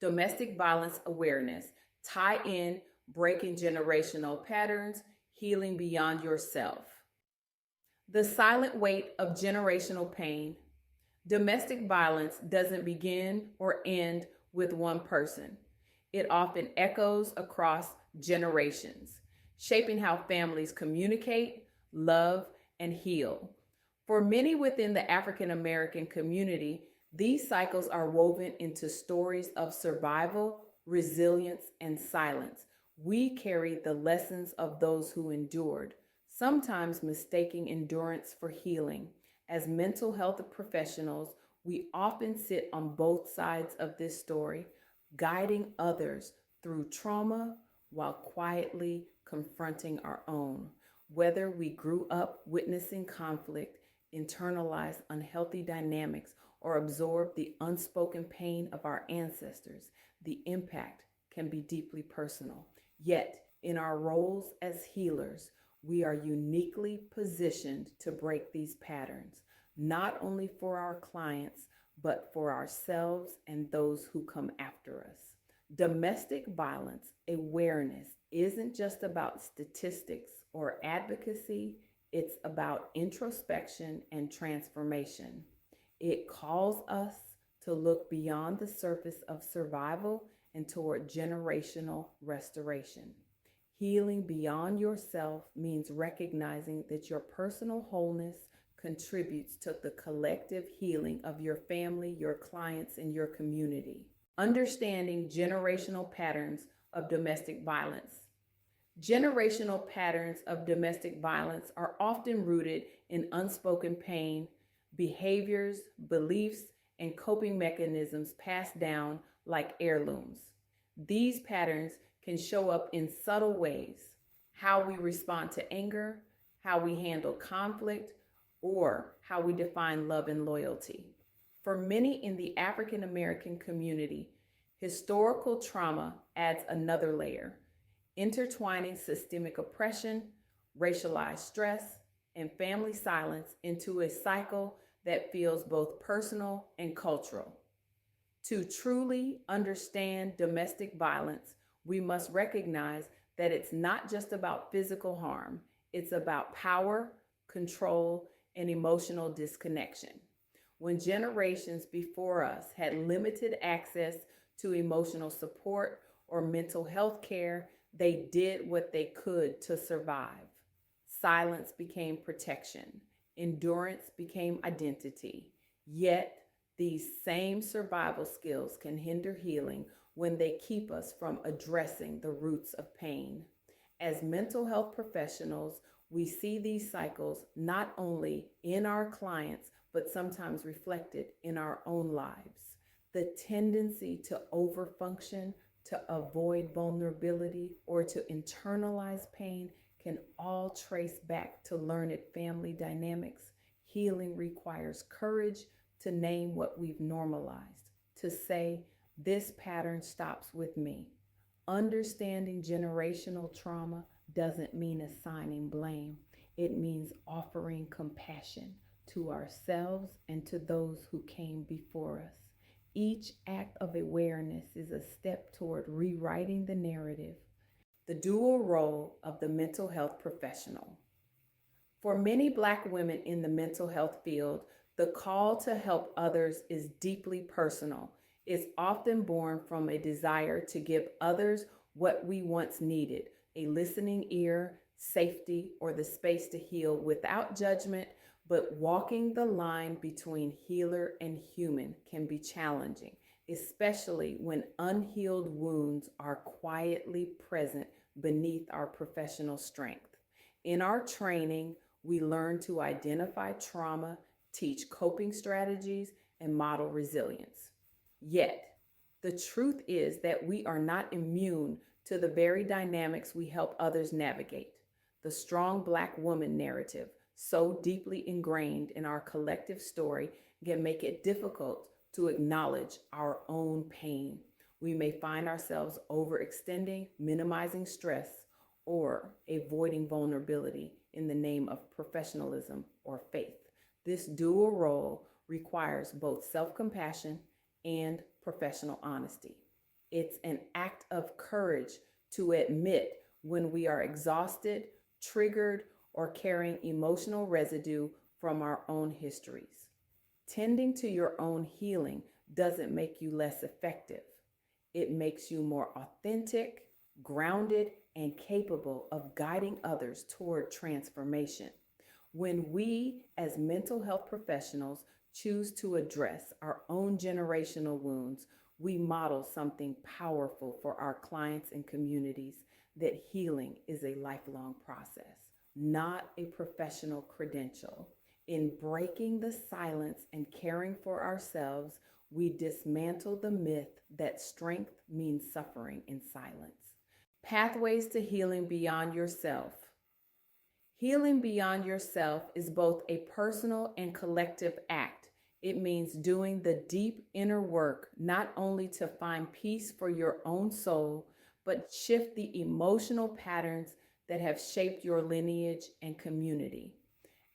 Domestic violence awareness. Tie in breaking generational patterns, healing beyond yourself. The silent weight of generational pain. Domestic violence doesn't begin or end with one person. It often echoes across generations, shaping how families communicate, love, and heal. For many within the African American community, these cycles are woven into stories of survival, resilience, and silence. We carry the lessons of those who endured, sometimes mistaking endurance for healing. As mental health professionals, we often sit on both sides of this story, guiding others through trauma while quietly confronting our own. Whether we grew up witnessing conflict, internalized unhealthy dynamics, or absorbed the unspoken pain of our ancestors, the impact can be deeply personal. Yet, in our roles as healers, we are uniquely positioned to break these patterns, not only for our clients, but for ourselves and those who come after us. Domestic violence awareness isn't just about statistics or advocacy, it's about introspection and transformation. It calls us to look beyond the surface of survival and toward generational restoration. Healing beyond yourself means recognizing that your personal wholeness contributes to the collective healing of your family, your clients, and your community. Understanding generational patterns of domestic violence. Generational patterns of domestic violence are often rooted in unspoken pain, behaviors, beliefs, and coping mechanisms passed down like heirlooms. These patterns can show up in subtle ways: how we respond to anger, how we handle conflict, or how we define love and loyalty. For many in the African American community, historical trauma adds another layer, intertwining systemic oppression, racialized stress, and family silence into a cycle that feels both personal and cultural. To truly understand domestic violence, we must recognize that it's not just about physical harm, it's about power, control, and emotional disconnection. When generations before us had limited access to emotional support or mental health care, they did what they could to survive. Silence became protection. Endurance became identity. Yet, these same survival skills can hinder healing when they keep us from addressing the roots of pain. As mental health professionals, we see these cycles not only in our clients, but sometimes reflected in our own lives. The tendency to overfunction, to avoid vulnerability, or to internalize pain can all trace back to learned family dynamics. Healing requires courage to name what we've normalized, to say, this pattern stops with me. Understanding generational trauma doesn't mean assigning blame. It means offering compassion to ourselves and to those who came before us. Each act of awareness is a step toward rewriting the narrative. The dual role of the mental health professional. For many Black women in the mental health field, the call to help others is deeply personal. It's often born from a desire to give others what we once needed: a listening ear, safety, or the space to heal without judgment. But walking the line between healer and human can be challenging, especially when unhealed wounds are quietly present beneath our professional strength. In our training, we learn to identify trauma, teach coping strategies, and model resilience. Yet, the truth is that we are not immune to the very dynamics we help others navigate. The strong Black woman narrative, so deeply ingrained in our collective story, can make it difficult to acknowledge our own pain. We may find ourselves overextending, minimizing stress, or avoiding vulnerability in the name of professionalism or faith. This dual role requires both self-compassion and professional honesty. It's an act of courage to admit when we are exhausted, triggered, or carrying emotional residue from our own histories. Tending to your own healing doesn't make you less effective. It makes you more authentic, grounded, and capable of guiding others toward transformation. When we, as mental health professionals, choose to address our own generational wounds, we model something powerful for our clients and communities that healing is a lifelong process, not a professional credential. In breaking the silence and caring for ourselves, we dismantle the myth that strength means suffering in silence. Pathways to healing beyond yourself. Healing beyond yourself is both a personal and collective act. It means doing the deep inner work, not only to find peace for your own soul, but shift the emotional patterns that have shaped your lineage and community.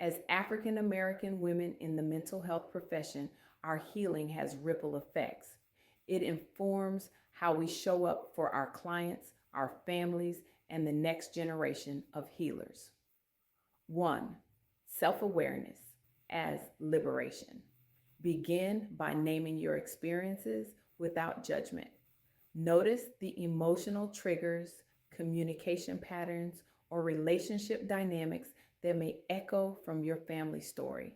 As African American women in the mental health profession, our healing has ripple effects. It informs how we show up for our clients, our families, and the next generation of healers. 1. Self-awareness as liberation. Begin by naming your experiences without judgment. Notice the emotional triggers, communication patterns, or relationship dynamics that may echo from your family story.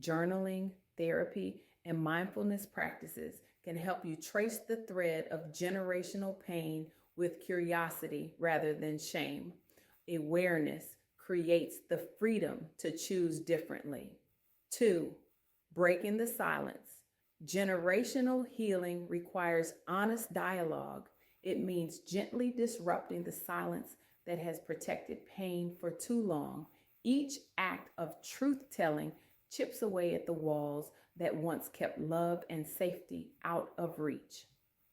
Journaling, therapy, and mindfulness practices can help you trace the thread of generational pain with curiosity rather than shame. Awareness creates the freedom to choose differently. 2. Breaking the silence. Generational healing requires honest dialogue. It means gently disrupting the silence that has protected pain for too long. Each act of truth-telling chips away at the walls that once kept love and safety out of reach.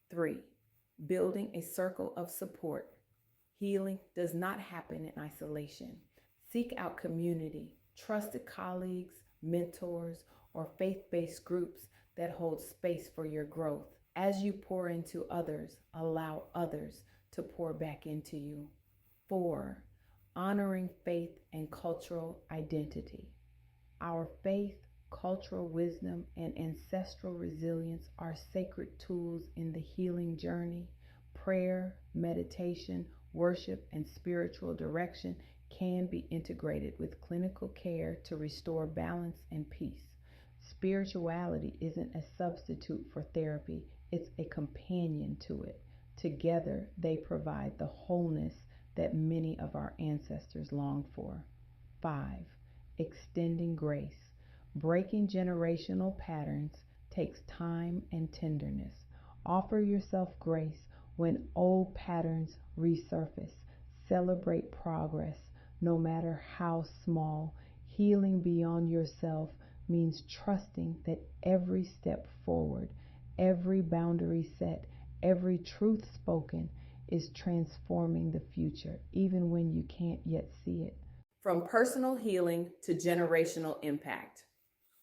3. Building a circle of support. Healing does not happen in isolation. Seek out community, trusted colleagues, mentors, or faith-based groups that hold space for your growth. As you pour into others, allow others to pour back into you. 4. Honoring faith and cultural identity. Our faith, cultural wisdom, and ancestral resilience are sacred tools in the healing journey. Prayer, meditation, worship, and spiritual direction can be integrated with clinical care to restore balance and peace. Spirituality isn't a substitute for therapy, it's a companion to it. Together, they provide the wholeness that many of our ancestors longed for. 5. Extending grace. Breaking generational patterns takes time and tenderness. Offer yourself grace when old patterns resurface. Celebrate progress, no matter how small. Healing beyond yourself means trusting that every step forward, every boundary set, every truth spoken is transforming the future, even when you can't yet see it. From personal healing to generational impact.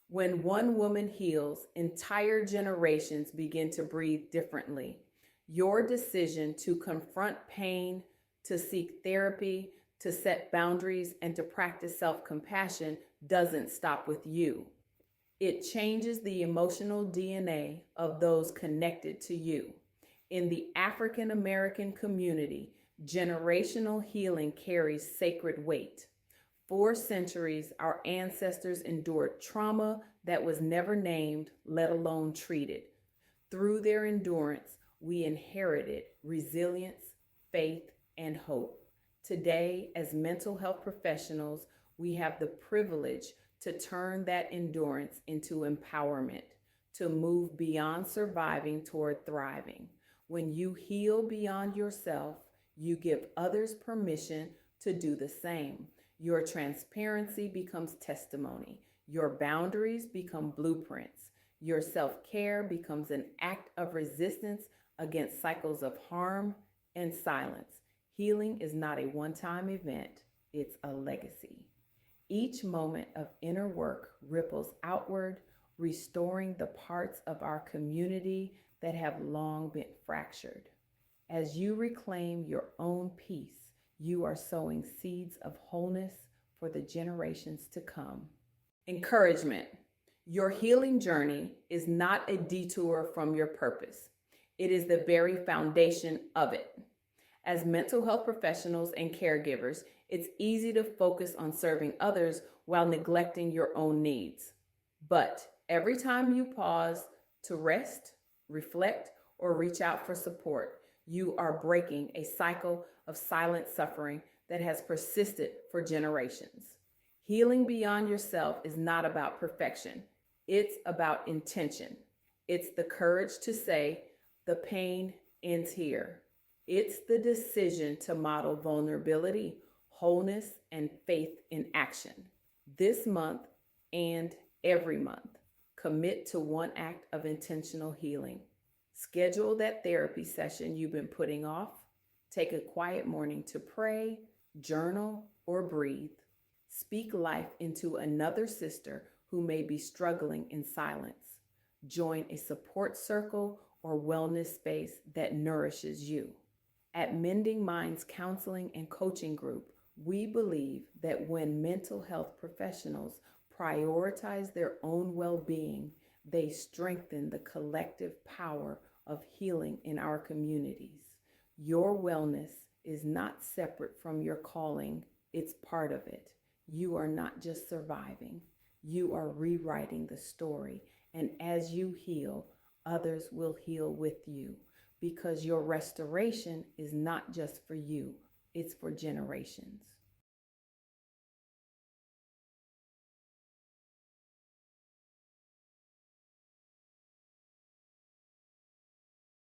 When one woman heals, entire generations begin to breathe differently. Your decision to confront pain, to seek therapy, to set boundaries, and to practice self-compassion doesn't stop with you. It changes the emotional DNA of those connected to you. In the African American community, generational healing carries sacred weight. For centuries, our ancestors endured trauma that was never named, let alone treated. Through their endurance, we inherited resilience, faith, and hope. Today, as mental health professionals, we have the privilege to turn that endurance into empowerment, to move beyond surviving toward thriving. When you heal beyond yourself, you give others permission to do the same. Your transparency becomes testimony. Your boundaries become blueprints. Your self-care becomes an act of resistance against cycles of harm and silence. Healing is not a one-time event, it's a legacy. Each moment of inner work ripples outward, restoring the parts of our community that have long been fractured. As you reclaim your own peace, you are sowing seeds of wholeness for the generations to come. Encouragement. Your healing journey is not a detour from your purpose. It is the very foundation of it. As mental health professionals and caregivers, it's easy to focus on serving others while neglecting your own needs. But every time you pause to rest, reflect, or reach out for support, you are breaking a cycle of silent suffering that has persisted for generations. Healing beyond yourself is not about perfection. It's about intention. It's the courage to say, the pain ends here. It's the decision to model vulnerability, wholeness, and faith in action. This month and every month, commit to one act of intentional healing. Schedule that therapy session you've been putting off. Take a quiet morning to pray, journal, or breathe. Speak life into another sister who may be struggling in silence. Join a support circle or wellness space that nourishes you. At Mending Minds Counseling and Coaching Group, we believe that when mental health professionals prioritize their own well-being, they strengthen the collective power of healing in our communities. Your wellness is not separate from your calling, it's part of it. You are not just surviving, you are rewriting the story. And as you heal, others will heal with you, because your restoration is not just for you, it's for generations.